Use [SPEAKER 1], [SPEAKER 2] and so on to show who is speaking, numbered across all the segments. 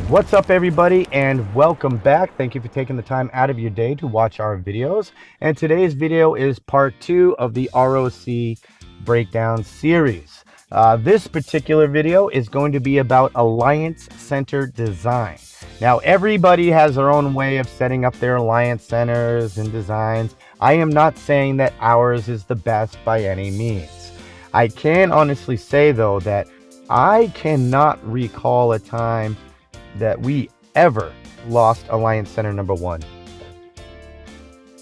[SPEAKER 1] What's up, everybody, and welcome back. Thank you for taking the time out of your day to watch our videos. And today's video is part 2 of the ROC breakdown series. This particular video is going to be about Alliance Center design. Now, everybody has their own way of setting up their Alliance Centers and designs. I am not saying that ours is the best by any means. I can honestly say, though, that I cannot recall a time that we ever lost Alliance Center number 1.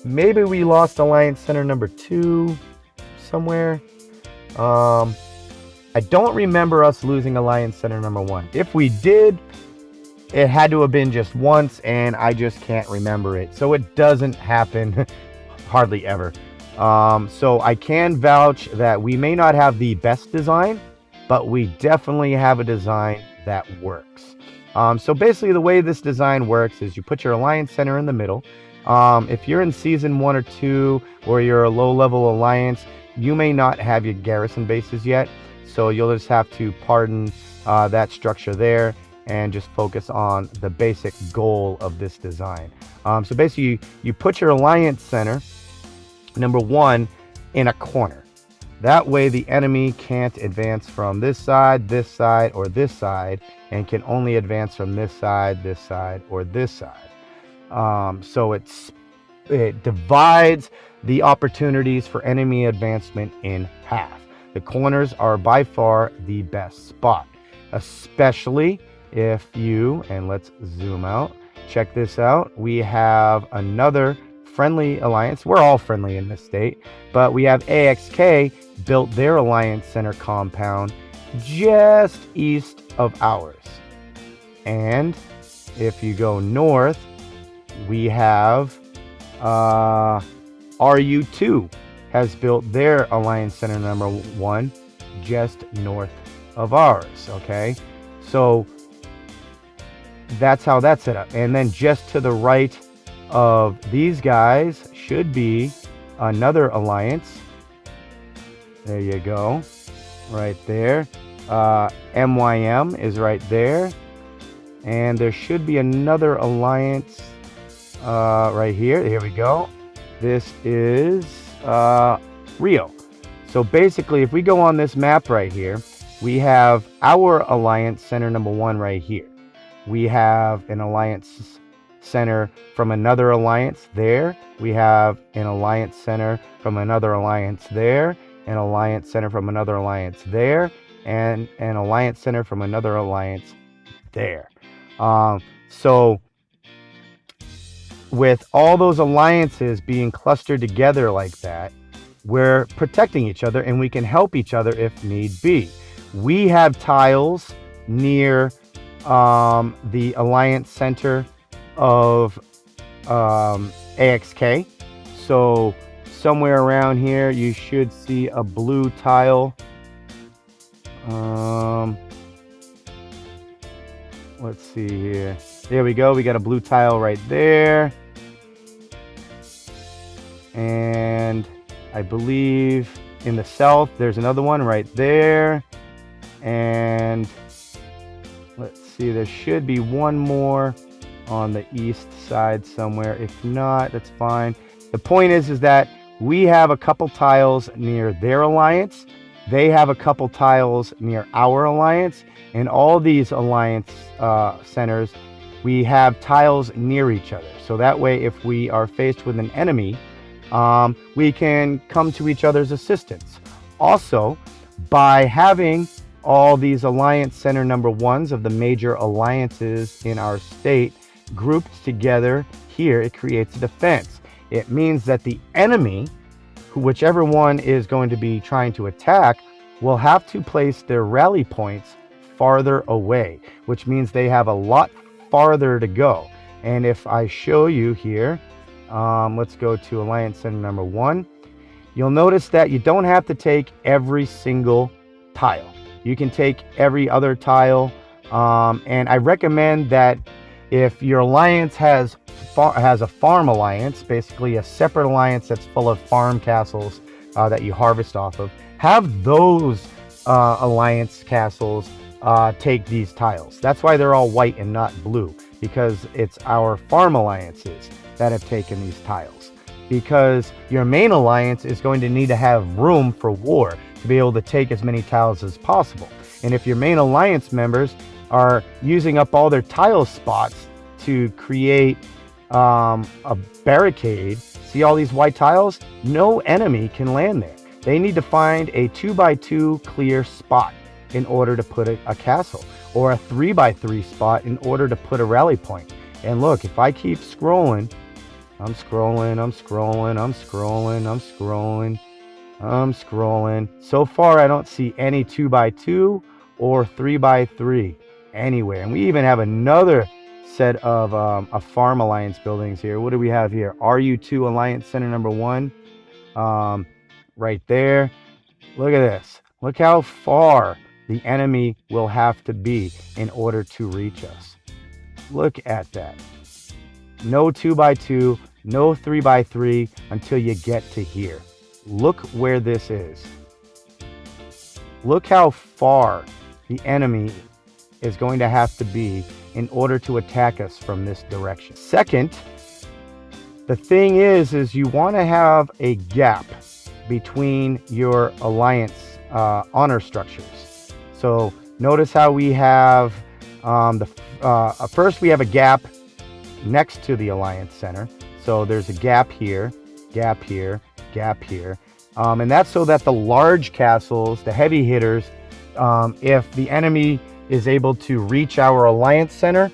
[SPEAKER 1] Maybe we lost Alliance Center number 2 somewhere. I don't remember us losing Alliance Center number 1. If we did, it had to have been just once, and I just can't remember it. So it doesn't happen hardly ever. So I can vouch that we may not have the best design, but we definitely have a design that works. So basically the way this design works is you put your Alliance Center in the middle. If you're in Season 1 or 2, or you're a low-level Alliance, you may not have your garrison bases yet. So you'll just have to pardon that structure there and just focus on the basic goal of this design. So basically you put your Alliance Center, number 1, in a corner. That way the enemy can't advance from this side, or this side, and can only advance from this side, or this side. So it divides the opportunities for enemy advancement in half. The corners are by far the best spot, especially if you, and let's zoom out, check this out, we have another friendly alliance. We're all friendly in this state, but we have AXK built their Alliance Center compound just east of ours. And if you go north, we have RU2 has built their Alliance Center number 1 just north of ours. Okay, so that's how that's set up. And then just to the right of these guys should be another alliance. There you go, right there. MYM is right there, and there should be another alliance right here. Here we go. This is Rio. So basically, if we go on this map right here, we have our Alliance Center number 1 right here. We have an Alliance Center from another alliance there. We have an Alliance Center from another alliance there, an Alliance Center from another alliance there, and an Alliance Center from another alliance there. So with all those alliances being clustered together like that, we're protecting each other, and we can help each other if need be. We have tiles near the Alliance Center of AXK. So somewhere around here you should see a blue tile. Let's see here. There we go. We got a blue tile right there. And I believe in the south there's another one right there. And let's see, there should be one more on the east side somewhere. If not, that's fine. The point is that we have a couple tiles near their alliance. They have a couple tiles near our alliance. And all these alliance centers, we have tiles near each other. So that way, if we are faced with an enemy, we can come to each other's assistance. Also, by having all these Alliance Center number 1s of the major alliances in our state grouped together here, it creates a defense. It means that the enemy, whichever one is going to be trying to attack, will have to place their rally points farther away, which means they have a lot farther to go. And if I show you here, let's go to Alliance Center number 1. You'll notice that you don't have to take every single tile. You can take every other tile, and I recommend that if your alliance has a farm alliance, basically a separate alliance that's full of farm castles that you harvest off of, have those alliance castles take these tiles. That's why they're all white and not blue, because it's our farm alliances that have taken these tiles. Because your main alliance is going to need to have room for war to be able to take as many tiles as possible. And if your main alliance members are using up all their tile spots to create a barricade, see all these white tiles? No enemy can land there. They need to find a 2x2 clear spot in order to put a castle, or a 3x3 spot in order to put a rally point. And look, if I keep scrolling, I'm scrolling. So far, I don't see any 2x2 or 3x3 anywhere. And we even have another set of a farm alliance buildings here. What do we have here? RU2 Alliance Center number 1. Right there. Look at this. Look how far the enemy will have to be in order to reach us. Look at that. No 2x2, no 3x3 until you get to here. Look where this is. Look how far the enemy is going to have to be in order to attack us from this direction. Second, the thing is you want to have a gap between your alliance honor structures. So notice how we have first we have a gap next to the alliance center. So there's a gap here, gap here, gap here. And that's so that the large castles, the heavy hitters, if the enemy is able to reach our alliance center,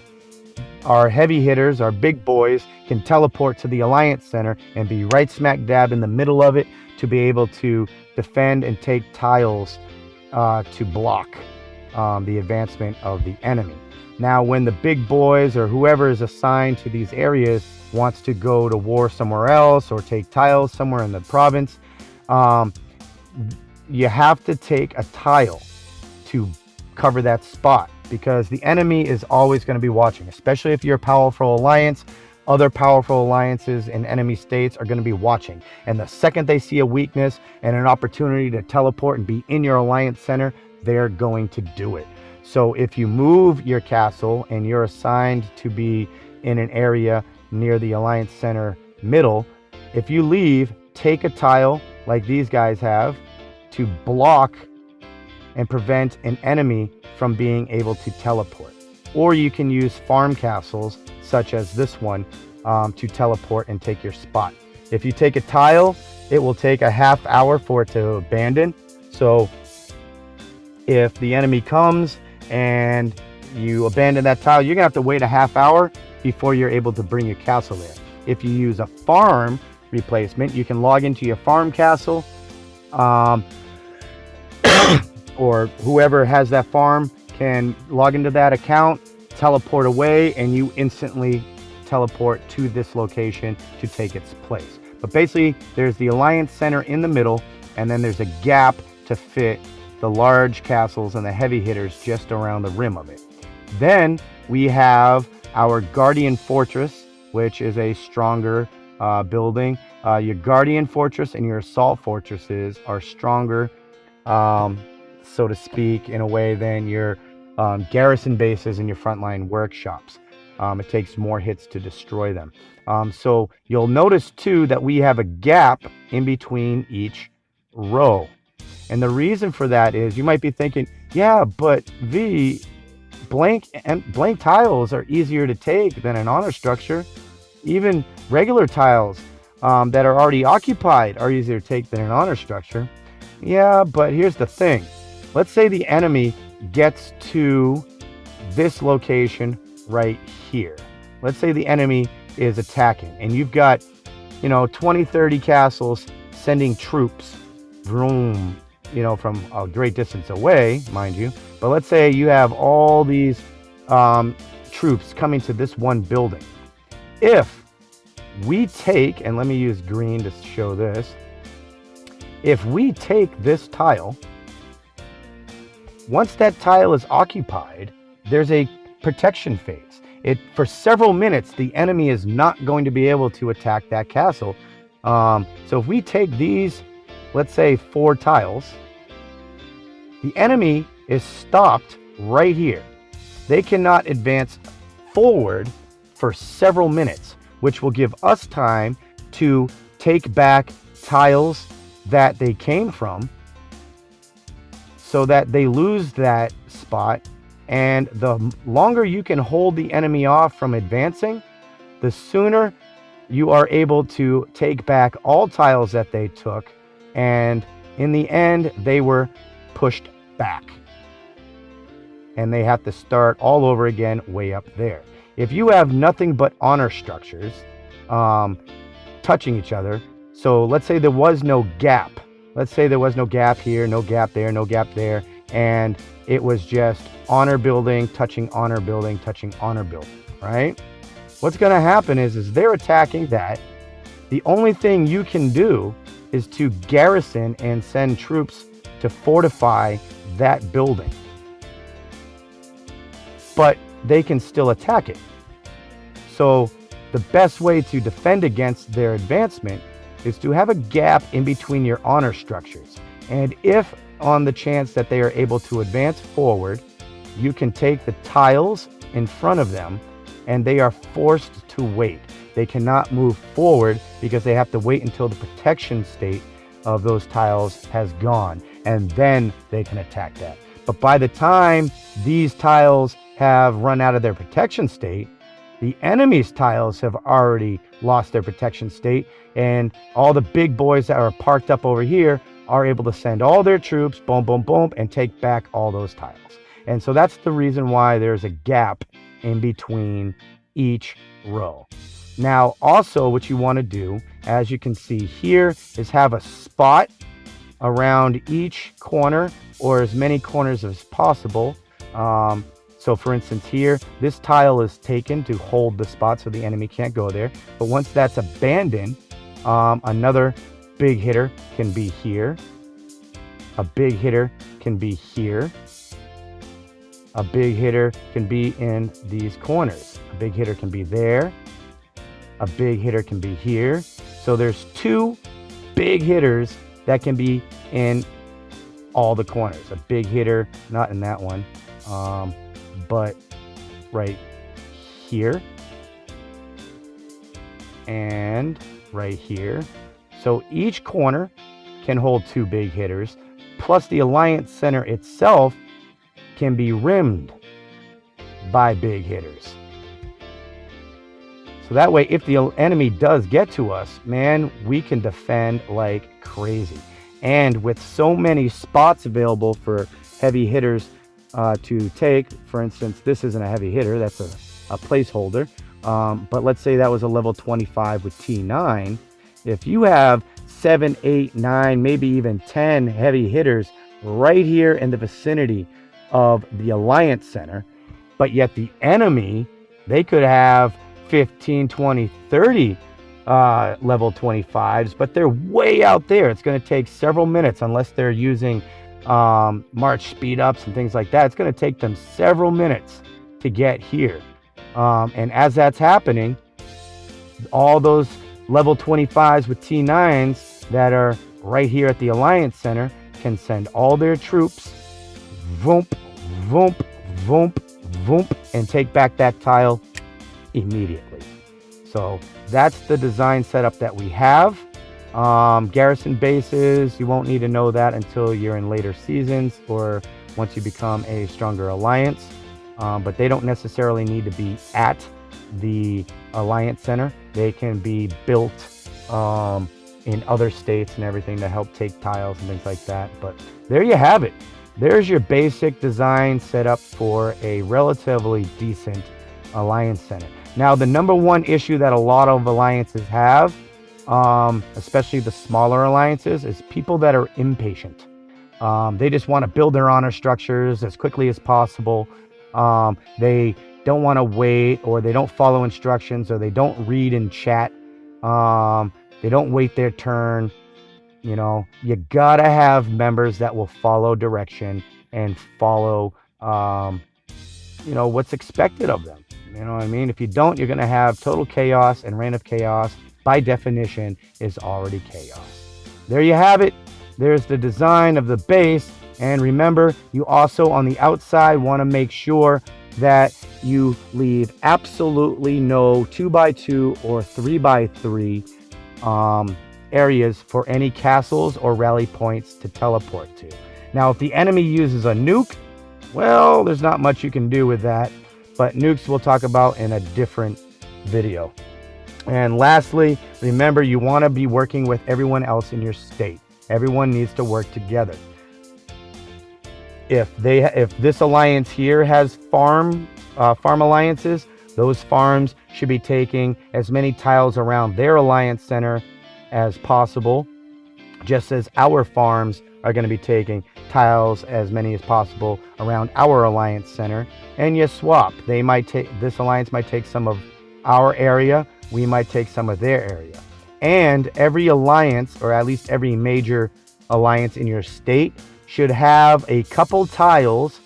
[SPEAKER 1] our heavy hitters, our big boys, can teleport to the alliance center and be right smack dab in the middle of it to be able to defend and take tiles to block the advancement of the enemy. Now, when the big boys or whoever is assigned to these areas wants to go to war somewhere else or take tiles somewhere in the province, you have to take a tile to cover that spot, because the enemy is always going to be watching, especially if you're a powerful alliance. Other powerful alliances in enemy states are going to be watching, and the second they see a weakness and an opportunity to teleport and be in your alliance center, they're going to do it. So if you move your castle and you're assigned to be in an area near the alliance center middle, if you leave, take a tile like these guys have to block and prevent an enemy from being able to teleport. Or you can use farm castles such as this one to teleport and take your spot. If you take a tile, it will take a half hour for it to abandon. So if the enemy comes and you abandon that tile, you're gonna have to wait a half hour before you're able to bring your castle there. If you use a farm replacement, you can log into your farm castle, or whoever has that farm can log into that account, teleport away, and you instantly teleport to this location to take its place. But basically, there's the alliance center in the middle, and then there's a gap to fit the large castles and the heavy hitters just around the rim of it. Then we have our Guardian Fortress, which is a stronger building. Your Guardian Fortress and your Assault Fortresses are stronger, so to speak, in a way than your garrison bases and your frontline workshops. It takes more hits to destroy them. So you'll notice too that we have a gap in between each row. And the reason for that is, you might be thinking, yeah, but blank tiles are easier to take than an honor structure. Even regular tiles that are already occupied are easier to take than an honor structure. Yeah, but here's the thing. Let's say the enemy gets to this location right here. Let's say the enemy is attacking and you've got, 20, 30 castles sending troops, vroom, from a great distance away, mind you. But let's say you have all these troops coming to this one building. If we take, and let me use green to show this, if we take this tile, once that tile is occupied, there's a protection phase. For several minutes, the enemy is not going to be able to attack that castle. So if we take these, let's say 4 tiles, the enemy is stopped right here. They cannot advance forward for several minutes, which will give us time to take back tiles that they came from so that they lose that spot. And the longer you can hold the enemy off from advancing, the sooner you are able to take back all tiles that they took. And in the end, they were pushed back. And they have to start all over again way up there. If you have nothing but honor structures touching each other, so let's say there was no gap. Let's say there was no gap here, no gap there, no gap there, and it was just honor building, touching honor building, touching honor building, right? What's going to happen is they're attacking that. The only thing you can do is to garrison and send troops to fortify that building. But they can still attack it. So the best way to defend against their advancement is to have a gap in between your honor structures. And if on the chance that they are able to advance forward, you can take the tiles in front of them and they are forced to wait. They cannot move forward because they have to wait until the protection state of those tiles has gone, and then they can attack that. But by the time these tiles have run out of their protection state, the enemy's tiles have already lost their protection state, and all the big boys that are parked up over here are able to send all their troops, boom, boom, boom, and take back all those tiles. And so that's the reason why there's a gap in between each row. Now, also what you want to do, as you can see here, is have a spot around each corner, or as many corners as possible. So for instance here, this tile is taken to hold the spot so the enemy can't go there. But once that's abandoned, another big hitter can be here. A big hitter can be here. A big hitter can be in these corners. A big hitter can be there. A big hitter can be here. So there's two big hitters that can be in all the corners. A big hitter, not in that one, but right here and right here. So each corner can hold two big hitters, plus the alliance center itself can be rimmed by big hitters. So that way, if the enemy does get to us, man, we can defend like crazy. And with so many spots available for heavy hitters to take, for instance, this isn't a heavy hitter, that's a placeholder. But let's say that was a level 25 with T9. If you have 7, 8, 9, maybe even 10 heavy hitters right here in the vicinity of the Alliance Center, but yet the enemy, they could have 15, 20, 30 level 25s, but they're way out there. It's going to take several minutes unless they're using march speed ups and things like that. It's going to take them several minutes to get here. And as that's happening, all those level 25s with T9s that are right here at the Alliance Center can send all their troops, voomp, voomp, voomp, voomp, and take back that tile immediately. So that's the design setup that we have. Garrison bases, you won't need to know that until you're in later seasons or once you become a stronger alliance. But they don't necessarily need to be at the Alliance Center. They can be built in other states and everything to help take tiles and things like that. But there you have it. There's your basic design setup for a relatively decent Alliance Center. Now, the number one issue that a lot of alliances have, especially the smaller alliances, is people that are impatient. They just want to build their honor structures as quickly as possible. They don't want to wait, or they don't follow instructions, or they don't read in chat. They don't wait their turn. You know, you gotta have members that will follow direction and follow, you know, what's expected of them. You know what I mean? If you don't, you're gonna have total chaos, and reign of chaos, by definition, is already chaos. There you have it. There's the design of the base And remember, you also on the outside want to make sure that you leave absolutely no 2x2 or 3x3 areas for any castles or rally points to teleport to. Now, if the enemy uses a nuke, well, there's not much you can do with that, but nukes we'll talk about in a different video. And lastly, remember, you want to be working with everyone else in your state. Everyone needs to work together. If this alliance here has farm alliances, those farms should be taking as many tiles around their alliance center as possible, just as our farms are going to be taking tiles as many as possible around our alliance center. And you swap. This alliance might take some of our area, we might take some of their area. And every alliance, or at least every major alliance in your state, should have a couple tiles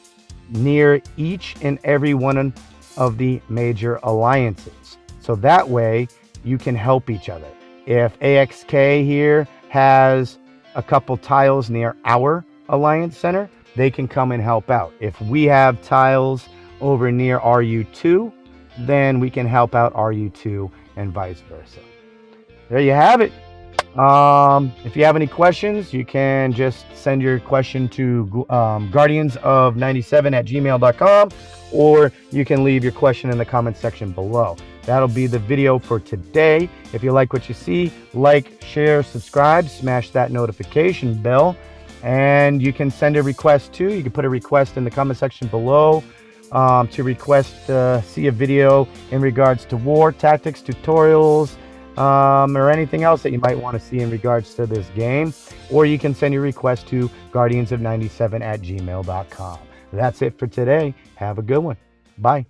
[SPEAKER 1] near each and every one of the major alliances. So that way you can help each other. If AXK here has a couple tiles near our alliance center, they can come and help out. If we have tiles over near RU2, then we can help out RU2 and vice versa. There you have it. If you have any questions, you can just send your question to guardiansof97@gmail.com, or you can leave your question in the comment section below. That'll be the video for today. If you like what you see, like, share, subscribe, smash that notification bell, and you can send a request too. You can put a request in the comment section below to request see a video in regards to war tactics, tutorials, or anything else that you might want to see in regards to this game. Or you can send your request to guardiansof97@gmail.com. That's it for today. Have a good one. Bye.